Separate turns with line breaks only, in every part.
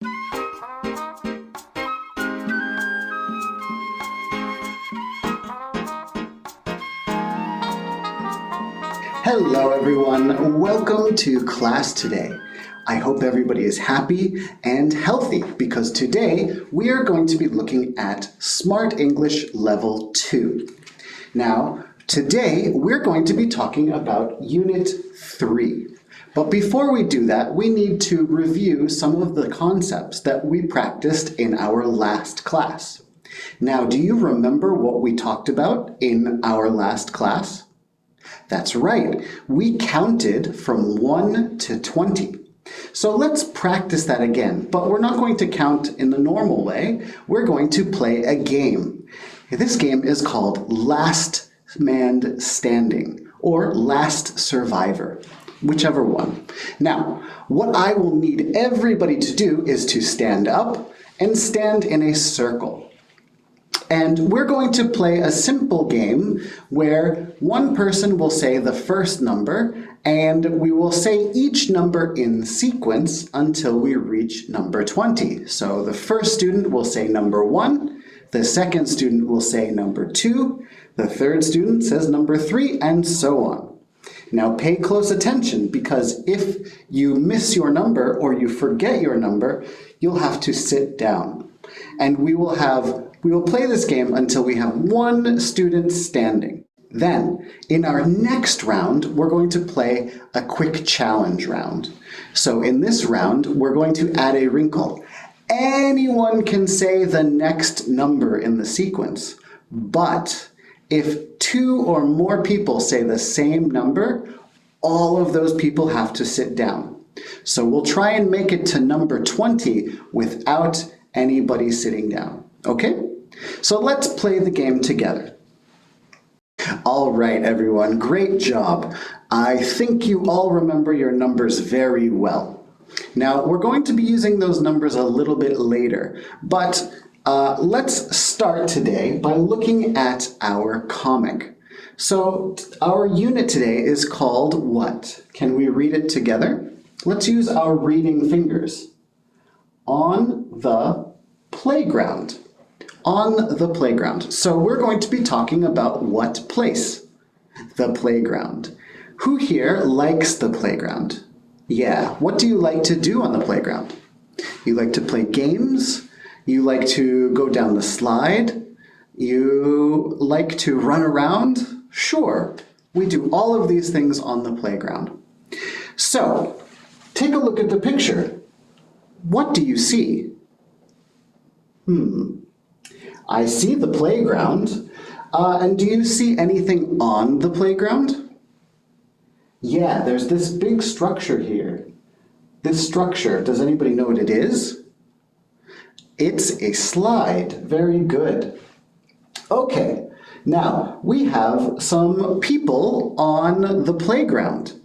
Hello everyone, welcome to class today. I hope everybody is happy and healthy because today we are going to be looking at Smart English Level 2. Now, today we're going to be talking about Unit 3. But before we do that, we need to review some of the concepts that we practiced in our last class. Now, do you remember what we talked about in our last class? That's right, we counted from 1 to 20. So let's practice that again, but we're not going to count in the normal way. We're going to play a game. This game is called Last Man Standing or Last Survivor, whichever one. Now, what I will need everybody to do is to stand up and stand in a circle. And we're going to play a simple game where one person will say the first number and we will say each number in sequence until we reach number 20. So the first student will say number 1, the second student will say number 2, the third student says number 3, and so on. Now pay close attention because if you miss your number or you forget your number, you'll have to sit down. And we will play this game until we have one student standing. Then, in our next round, we're going to play a quick challenge round. So in this round, we're going to add a wrinkle. Anyone can say the next number in the sequence, but if 2 or more people say the same number, all of those people have to sit down. So we'll try and make it to number 20 without anybody sitting down, okay? So let's play the game together. All right, everyone, great job. I think you all remember your numbers very well. Now, we're going to be using those numbers a little bit later, but let's start today by looking at our comic. So our unit today is called what? Can we read it together? Let's use our reading fingers. On the playground. On the playground. So we're going to be talking about what place? The playground. Who here likes the playground? Yeah, what do you like to do on the playground? You like to play games? You like to go down the slide? You like to run around? Sure, we do all of these things on the playground. So, take a look at the picture. What do you see? I see the playground. And do you see anything on the playground? Yeah, there's this big structure here. This structure, does anybody know what it is? It's a slide. Very good. Okay, now we have some people on the playground.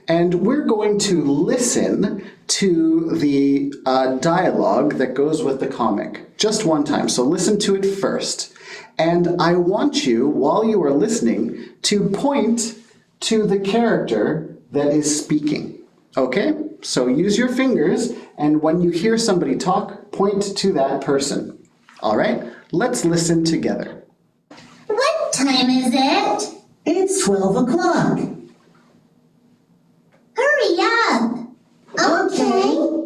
And we're going to listen to the dialogue that goes with the comic just one time. So listen to it first. And I want you, while you are listening, to point to the character that is speaking. Okay? So use your fingers, and when you hear somebody talk, point to that person. All right? Let's listen together.
What time is it?
It's 12 o'clock.
Hurry up. Okay.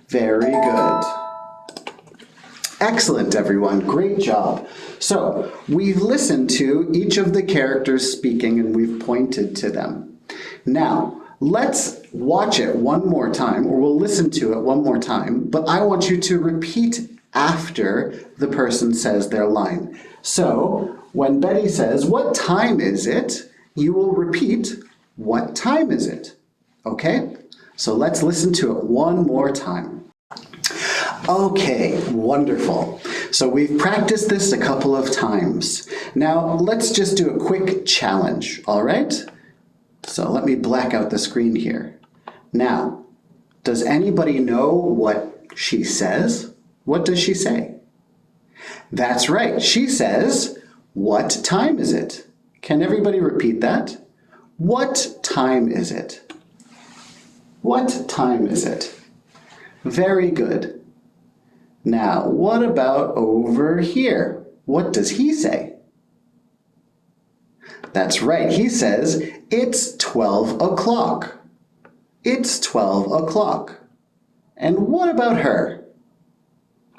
Very good. Excellent, everyone. Great job. So, we've listened to each of the characters speaking and we've pointed to them. Now, let's watch it one more time, or we'll listen to it one more time, but I want you to repeat after the person says their line. So, when Betty says, "What time is it?" you will repeat, "What time is it?" Okay? So let's listen to it one more time. Okay, wonderful. So we've practiced this a couple of times. Now let's just do a quick challenge, all right? So let me black out the screen here. Now, does anybody know what she says? What does she say? That's right, she says, "What time is it?" Can everybody repeat that? What time is it? What time is it? Very good. Now, what about over here? What does he say? That's right, he says, it's 12 o'clock. It's 12 o'clock. And what about her?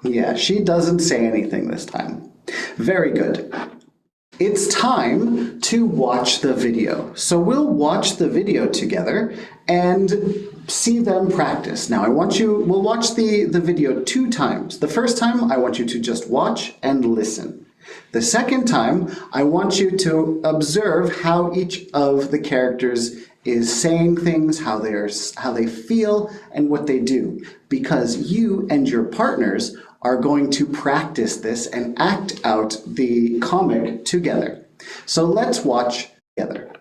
Yeah, she doesn't say anything this time. Very good. It's time to watch the video. So we'll watch the video together and see them practice. Now we'll watch the video 2 times. The first time I want you to just watch and listen. The second time I want you to observe how each of the characters is saying things, how they feel, and what they do. Because you and your partners are going to practice this and act out the comic together. So let's watch together.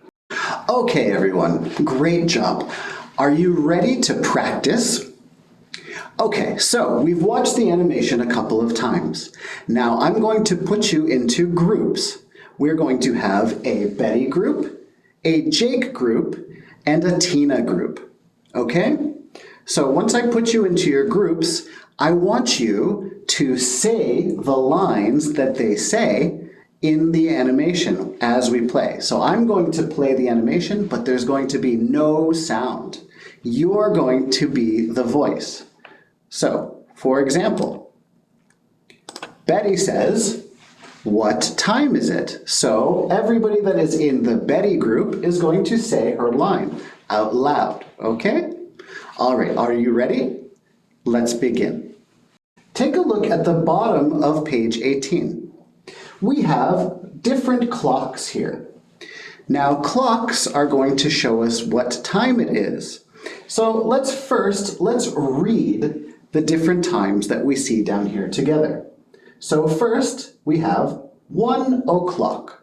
Okay, everyone, great job. Are you ready to practice? Okay, so we've watched the animation a couple of times. Now I'm going to put you into groups. We're going to have a Betty group, a Jake group, and a Tina group. Okay? So once I put you into your groups, I want you to say the lines that they say in the animation as we play. So I'm going to play the animation, but there's going to be no sound. You're going to be the voice. So, for example, Betty says, "What time is it?" So everybody that is in the Betty group is going to say her line out loud, okay? All right, are you ready? Let's begin. Take a look at the bottom of page 18. We have different clocks here. Now, clocks are going to show us what time it is. So let's read the different times that we see down here together. So first, we have 1 o'clock,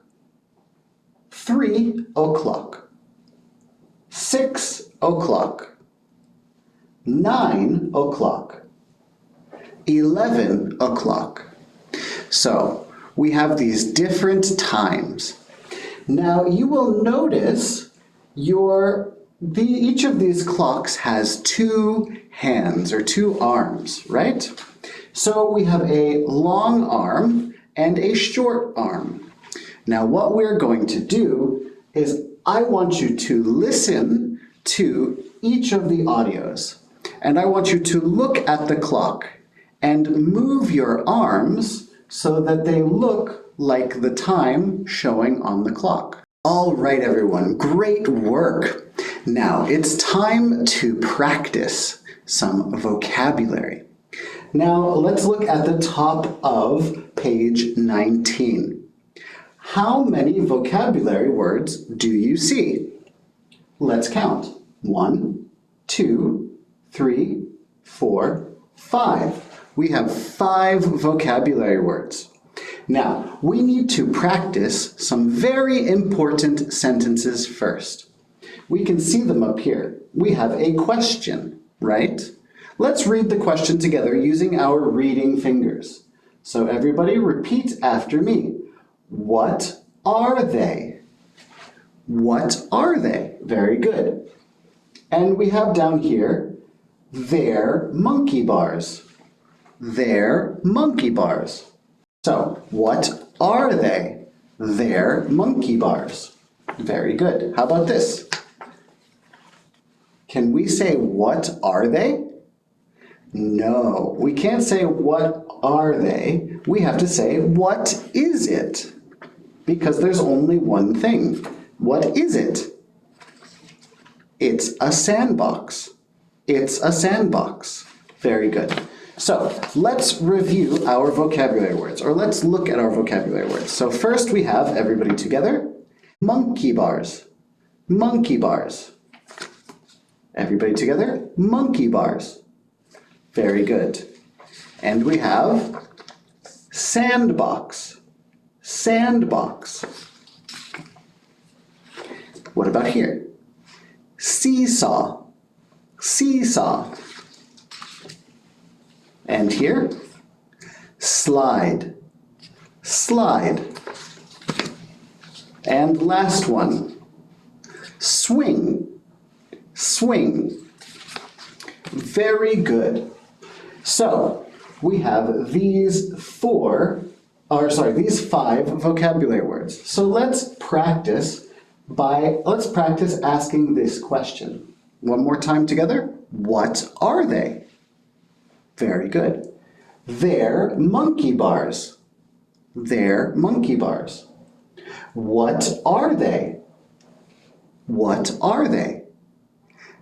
3 o'clock, 6 o'clock, 9 o'clock, 11 o'clock. So we have these different times. Now you will notice each of these clocks has 2 hands or 2 arms, right? So we have a long arm and a short arm. Now what we're going to do is I want you to listen to each of the audios, and I want you to look at the clock and move your arms so that they look like the time showing on the clock. All right, everyone, great work. Now it's time to practice some vocabulary. Now let's look at the top of page 19. How many vocabulary words do you see? Let's count. 1, 2, 3, 4, 5. We have 5 vocabulary words. Now, we need to practice some very important sentences first. We can see them up here. We have a question, right? Let's read the question together using our reading fingers. So everybody repeat after me. What are they? What are they? Very good. And we have down here, they're monkey bars. They're monkey bars. So, what are they? They're monkey bars. Very good. How about this? Can we say, what are they? No, we can't say, what are they? We have to say, what is it? Because there's only one thing. What is it? It's a sandbox. It's a sandbox. Very good. So let's review our vocabulary words, or let's look at our vocabulary words. So first we have, everybody together, monkey bars. Monkey bars. Everybody together, monkey bars. Very good. And we have sandbox. Sandbox. What about here? Seesaw. Seesaw. And here, slide. Slide. And last one, swing. Swing. Very good. So we have these these 5 vocabulary words. So let's practice asking this question. One more time together. What are they? Very good. They're monkey bars. They're monkey bars. What are they? What are they?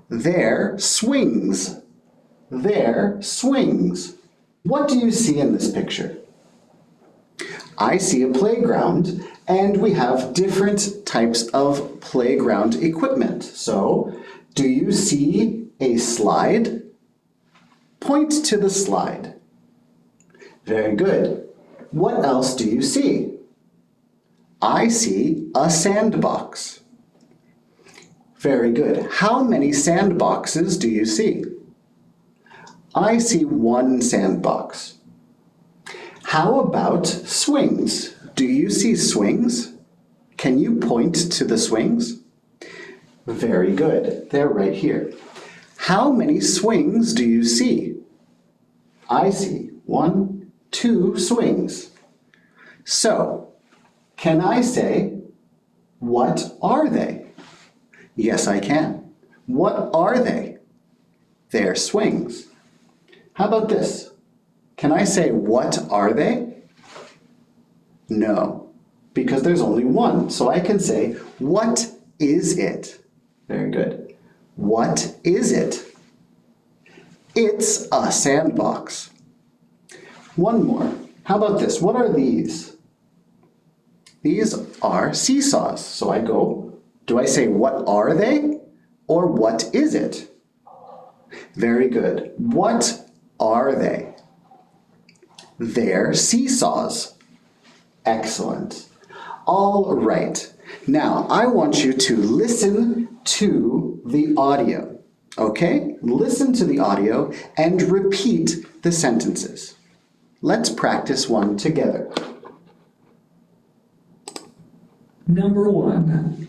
They're swings. They're swings. What do you see in this picture? I see a playground, and we have different types of playground equipment. So, do you see a slide? Point to the slide. Very good. What else do you see? I see a sandbox. Very good. How many sandboxes do you see? I see 1 sandbox. How about swings? Do you see swings? Can you point to the swings? Very good. They're right here. How many swings do you see? I see 1, 2 swings. So, can I say, what are they? Yes, I can. What are they? They're swings. How about this? Can I say, what are they? No, because there's only 1. So I can say, what is it? Very good. What is it? It's a sandbox. One more. How about this? What are these? These are seesaws. So I go, do I say, what are they? Or what is it? Very good. What are they? They're seesaws. Excellent. All right. Now, I want you to listen to the audio. Okay? Listen to the audio and repeat the sentences. Let's practice one together.
Number 1.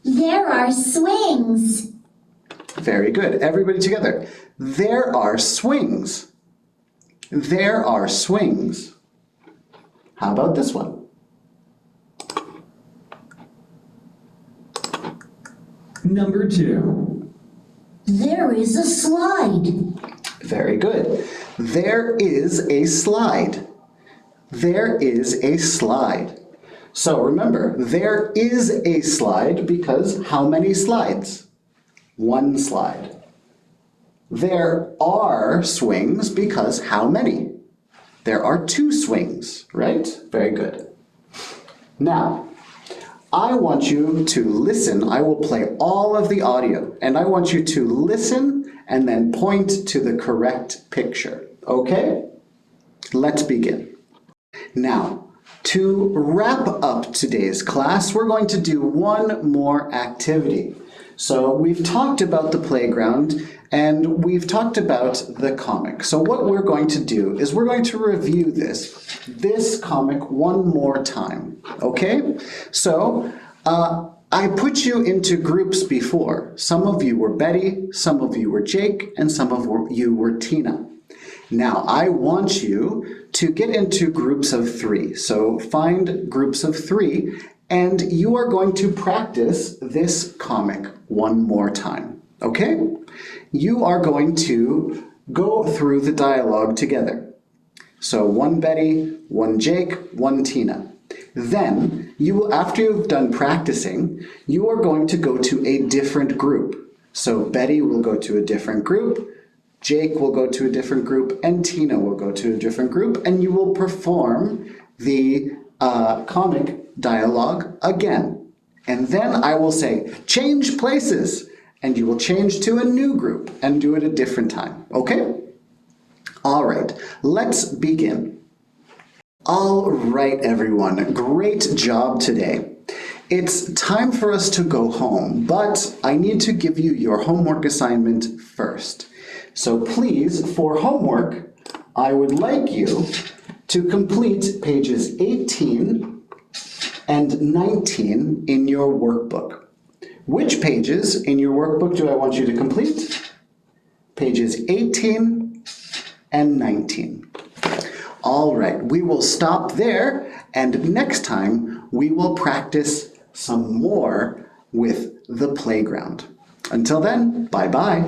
There are swings.
Very good. Everybody together. There are swings. There are swings. How about this one?
Number 2.
There is a slide.
Very good. There is a slide. There is a slide. So remember, there is a slide because how many slides? 1 slide. There are swings because how many? There are 2 swings, right? Very good. Now, I want you to listen. I will play all of the audio, and I want you to listen and then point to the correct picture, okay? Let's begin. Now, to wrap up today's class, we're going to do one more activity. So we've talked about the playground and we've talked about the comic. So what we're going to do is we're going to review this comic one more time, okay? So I put you into groups before. Some of you were Betty, some of you were Jake, and some of you were Tina. Now I want you to get into groups of 3. So find groups of 3 and you are going to practice this comic one more time, okay? You are going to go through the dialogue together. So 1 Betty, 1 Jake, 1 Tina. Then, after you've done practicing, you are going to go to a different group. So Betty will go to a different group, Jake will go to a different group, and Tina will go to a different group, and you will perform the comic dialogue again. And then I will say, change places, and you will change to a new group and do it a different time, okay? All right, let's begin. All right, everyone, great job today. It's time for us to go home, but I need to give you your homework assignment first. So please, for homework, I would like you to complete pages 18 and 19 in your workbook. Which pages in your workbook do I want you to complete? Pages 18 and 19. All right, we will stop there, and next time we will practice some more with the playground. Until then, bye-bye.